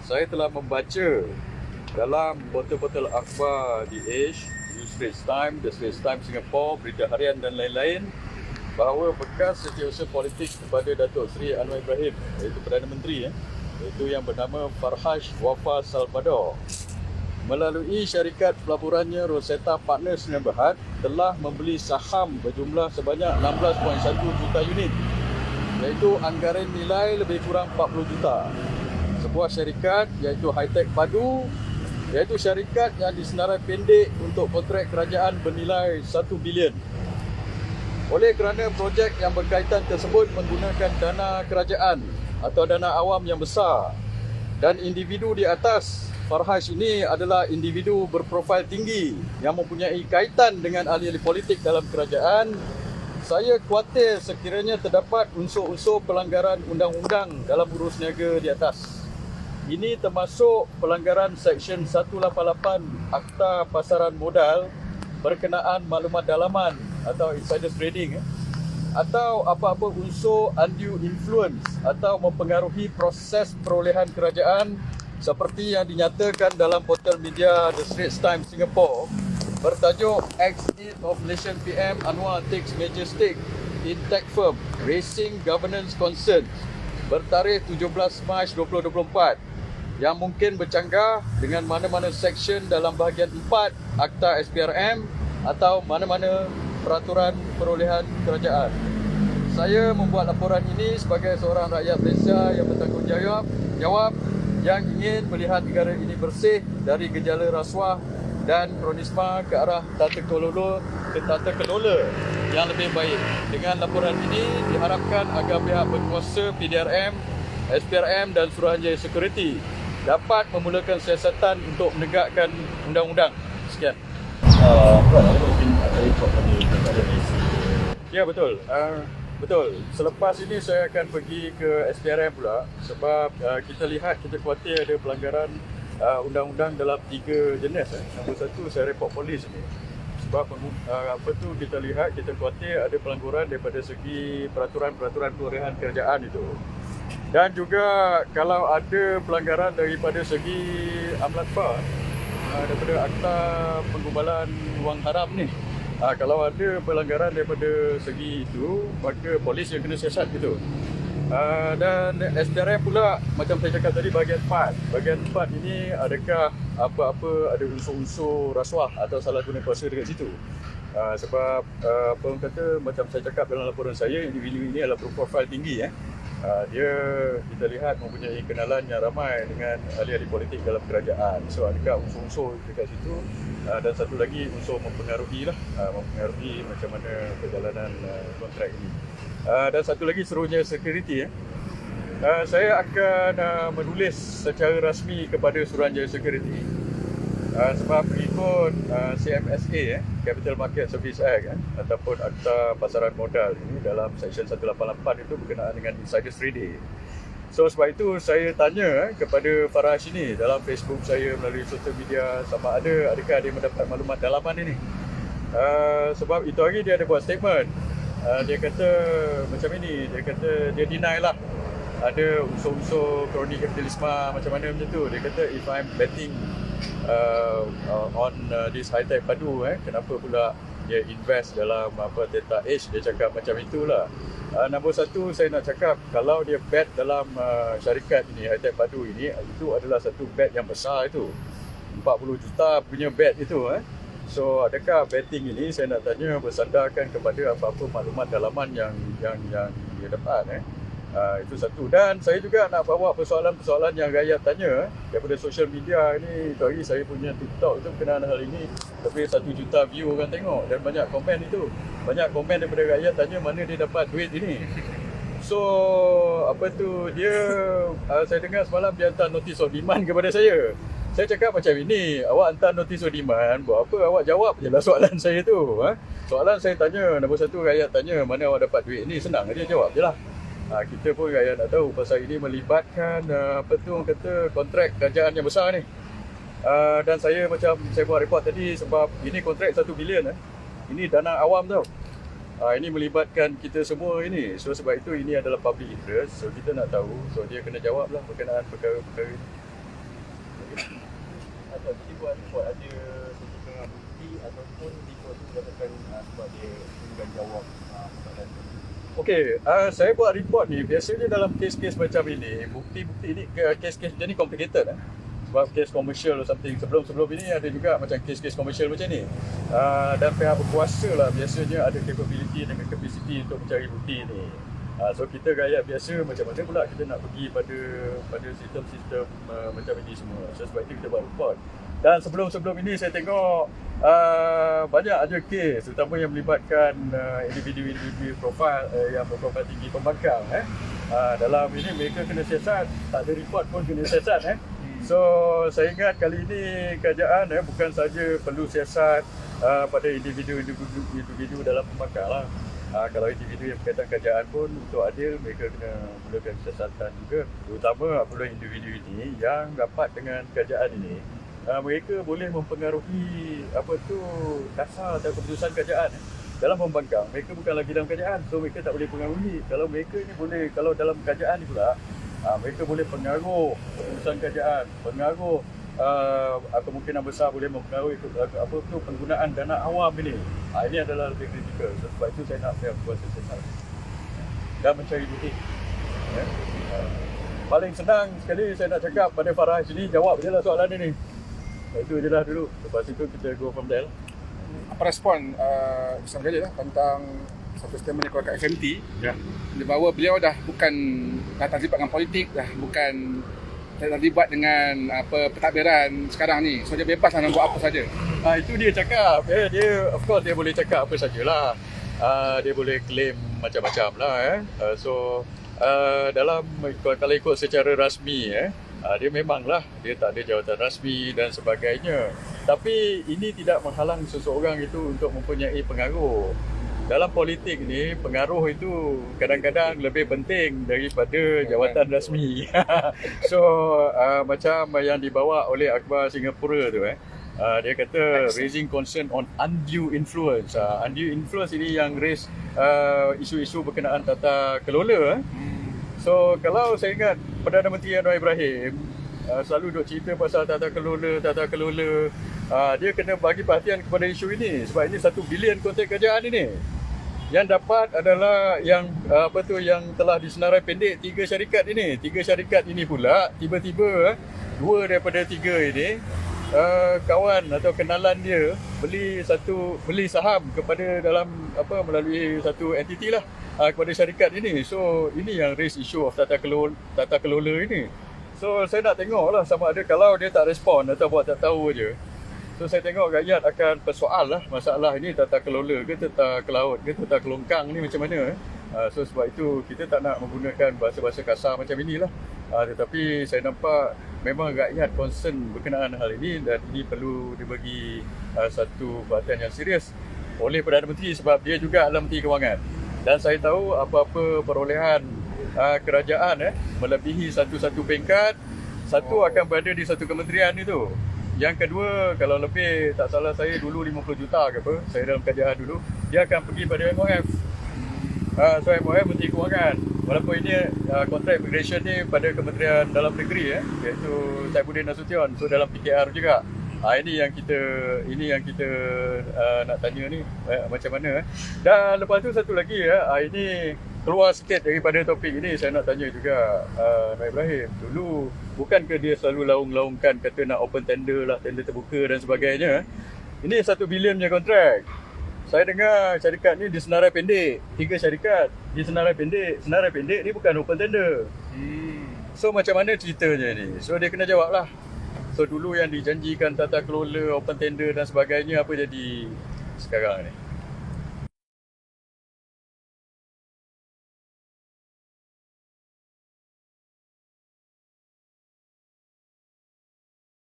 saya telah membaca dalam botol-botol akhbar di Age, The Straits Times, The Straits Times Singapore, Berita Harian dan lain-lain bahawa bekas setiausaha politik kepada Datuk Seri Anwar Ibrahim, iaitu Perdana Menteri, iaitu yang bernama Farhaj Wafa Salvador, melalui syarikat pelaburannya Rosetta Partners Sdn Bhd telah membeli saham berjumlah sebanyak 16.1 juta unit, iaitu anggaran nilai lebih kurang 40 juta. Sebuah syarikat iaitu Hi-Tech Padu, iaitu syarikat yang disenarai pendek untuk kontrak kerajaan bernilai 1 bilion. Oleh kerana projek yang berkaitan tersebut menggunakan dana kerajaan atau dana awam yang besar, dan individu di atas Farhaj ini adalah individu berprofil tinggi yang mempunyai kaitan dengan ahli-ahli politik dalam kerajaan, saya khawatir sekiranya terdapat unsur-unsur pelanggaran undang-undang dalam urus niaga di atas. Ini termasuk pelanggaran Seksyen 188 Akta Pasaran Modal berkenaan maklumat dalaman atau insider trading, atau apa-apa unsur undue influence atau mempengaruhi proses perolehan kerajaan seperti yang dinyatakan dalam portal media The Straits Times Singapore bertajuk Ex-Aide of Malaysian PM Anwar takes major stake in tech firm Racing Governance Concerns bertarikh 17 Mac 2024 yang mungkin bercanggah dengan mana-mana seksyen dalam bahagian 4 Akta SPRM atau mana-mana peraturan perolehan kerajaan. Saya membuat laporan ini sebagai seorang rakyat Malaysia yang bertanggungjawab yang ingin melihat negara ini bersih dari gejala rasuah dan kronisma ke arah tata kelola yang lebih baik. Dengan laporan ini diharapkan agar pihak berkuasa PDRM, SPRM dan Suruhanjaya Security dapat memulakan siasatan untuk menegakkan undang-undang. Sekian. Ya, betul. Betul. Selepas ini saya akan pergi ke SPRM pula sebab kita khawatir ada pelanggaran undang-undang dalam 3 jenis. Nombor 1, saya report polis ini. Sebab kita khawatir ada pelanggaran daripada segi peraturan-peraturan perolehan kerajaan itu. Dan juga kalau ada pelanggaran daripada segi amalan PA, daripada Akta Penggubalan Wang Haram ni. Kalau ada pelanggaran daripada segi itu, maka polis yang kena siasat gitu. Dan SPRM pula, macam saya cakap tadi, bahagian 4. Bahagian 4 ini adakah apa-apa ada unsur-unsur rasuah atau salah guna kuasa dekat situ. Sebab apa orang kata, macam saya cakap dalam laporan saya, individu ini adalah berprofil tinggi. Dia kita lihat mempunyai kenalan yang ramai dengan ahli-ahli politik dalam kerajaan. So adakah unsur-unsur dekat situ, dan satu lagi unsur mempengaruhi macam mana perjalanan kontrak ini. Dan satu lagi serunya security. Saya akan menulis secara rasmi kepada Suruhanjaya Security sebab mengikut CMSA, Capital Market Service Act, ataupun Akta Pasaran Modal ini dalam Seksyen 188 itu berkenaan dengan insider trading. So sebab itu saya tanya kepada Farhaj ini dalam Facebook saya melalui sosial media sama adakah dia mendapat maklumat dalaman ini. Sebab itu hari dia ada buat statement. Dia kata macam ini, dia kata dia deny lah ada unsur-unsur kroni kapitalisme macam mana macam tu. Dia kata if I'm betting on this Hi-Tech Padu, kenapa pula dia invest dalam data Age, dia cakap macam itulah. Nombor 1, saya nak cakap kalau dia bet dalam syarikat ini, Hi-Tech Padu ini, itu adalah satu bet yang besar itu. 40 juta punya bet itu. So adakah betting ini, saya nak tanya, bersandarkan kepada apa-apa maklumat dalaman yang dia dapat. Itu satu. Dan saya juga nak bawa persoalan-persoalan yang rakyat tanya daripada social media ini. Tadi saya punya TikTok itu berkenaan hal ini, lebih 1 juta view orang tengok dan banyak komen itu. Banyak komen daripada rakyat tanya mana dia dapat duit ini. So dia saya dengar semalam dia hantar notice of demand kepada saya. Saya cakap macam ini, awak hantar notice of demand, buat apa? Awak jawab je lah soalan saya tu. Soalan saya tanya, nombor 1 rakyat tanya mana awak dapat duit ni, senang dia jawab je lah. Kita pun rakyat nak tahu pasal ini melibatkan orang kata kontrak kerajaan yang besar ni. Dan saya buat report tadi sebab ini kontrak 1 bilion. Ini dana awam tau. Ini melibatkan kita semua ini. So sebab itu ini adalah public interest. So kita nak tahu. So dia kena jawab lah berkenaan perkara-perkara ini. report ada sejumlah bukti ataupun report itu berdasarkan sebab dia enggan jawab persoalan tu? Okey, saya buat report ni biasanya dalam kes-kes macam ini, bukti-bukti ini kes-kes dia ni complicated sebab kes komersial atau something. Sebelum ini ada juga macam kes-kes komersial macam ni. Dan pihak berkuasa lah biasanya ada capability dengan capacity untuk mencari bukti ni. So kita gaya biasa macam mana pula kita nak pergi pada sistem-sistem macam ini semua. So sebab itu kita buat report. Dan sebelum ini saya tengok banyak aja kes terutama yang melibatkan individu-individu profil yang berprofil tinggi pembangkang. Dalam ini mereka kena siasat, tak ada report pun kena siasat. So saya ingat kali ini kerajaan bukan saja perlu siasat pada individu dalam pembangkang lah. Kalau individu yang berkaitan kerajaan pun untuk adil mereka kena mulakan siasatan juga, terutama apabila individu ini yang rapat dengan kerajaan ini mereka boleh mempengaruhi kasar atau keputusan kerajaan dalam pembangkang. Mereka bukan lagi dalam kerajaan, so mereka tak boleh pengaruhi. Kalau mereka ni boleh, kalau dalam kerajaan ni pula mereka boleh pengaruh keputusan kerajaan, pengaruh kemungkinan besar boleh mempengaruhi penggunaan dana awam ini. Ini adalah lebih kritikal. So, sebab itu saya nak pihak kuasa siasat dan mencari bukti. Paling senang sekali saya nak cakap pada Farah sini, jawab je lah soalan ini. Itu je lah dulu. Lepas itu kita go from there. Apa respon Isam Jalil tentang satu statement dia keluar kat FMT bahawa beliau dah bukan terlibat dengan politik, dah bukan terlibat dengan pentadbiran sekarang ni. So dia bebas nak buat apa saja. Itu dia cakap. Dia of course dia boleh cakap apa sajalah. Dia boleh claim macam-macam lah. Dalam kalau ikut secara rasmi dia memanglah dia tak ada jawatan rasmi dan sebagainya. Tapi ini tidak menghalang seseorang itu untuk mempunyai pengaruh. Dalam politik ni, pengaruh itu kadang-kadang lebih penting daripada jawatan rasmi. So, macam yang dibawa oleh Akhbar Singapura tu, dia kata raising concern on undue influence. Undue influence ini yang raise isu-isu berkenaan tata kelola. So, kalau saya ingat Perdana Menteri Anwar Ibrahim selalu duk cerita pasal tata kelola, dia kena bagi perhatian kepada isu ini sebab ini 1 bilion kontrak kerajaan ini. Yang dapat adalah yang yang telah disenarai pendek 3 syarikat ini. 3 syarikat ini pula tiba-tiba 2 daripada 3 ini kawan atau kenalan dia beli saham kepada dalam melalui satu entiti lah kepada syarikat ini. So ini yang raise issue of tata kelola ini. So saya nak tengok lah sama ada kalau dia tak respon atau buat tak tahu je. So saya tengok rakyat akan persoal lah masalah ini tata kelola ke tata kelaut ke tata kelongkang ni macam mana. So sebab itu kita tak nak menggunakan bahasa-bahasa kasar macam inilah. Tetapi saya nampak memang rakyat concern berkenaan hal ini dan ini perlu dibagi satu perhatian yang serius oleh Perdana Menteri sebab dia juga adalah Menteri Kewangan. Dan saya tahu apa-apa perolehan kerajaan melebihi satu peringkat, satu akan berada di satu kementerian itu. Yang kedua, kalau lebih tak salah saya dulu 50 juta ke apa, saya dalam kerajaan dulu, dia akan pergi pada MOF. So MOF Menteri Kewangan. Walaupun ini kontrak immigration ni pada Kementerian Dalam Negeri iaitu Saifuddin Nasution. So dalam PKR juga. Ini yang kita nak tanya ni macam mana. Dan lepas tu satu lagi ini keluar sikit daripada topik ini, saya nak tanya juga Anwar Ibrahim. Dulu bukankah dia selalu laung-laungkan kata nak open tender lah, tender terbuka dan sebagainya. Ini 1 bilion punya kontrak. Saya dengar syarikat ni disenarai pendek. 3 syarikat disenarai pendek. Senarai pendek ni bukan open tender. So macam mana ceritanya ni? So dia kena jawab lah. So dulu yang dijanjikan tata kelola, open tender dan sebagainya, apa jadi sekarang ni?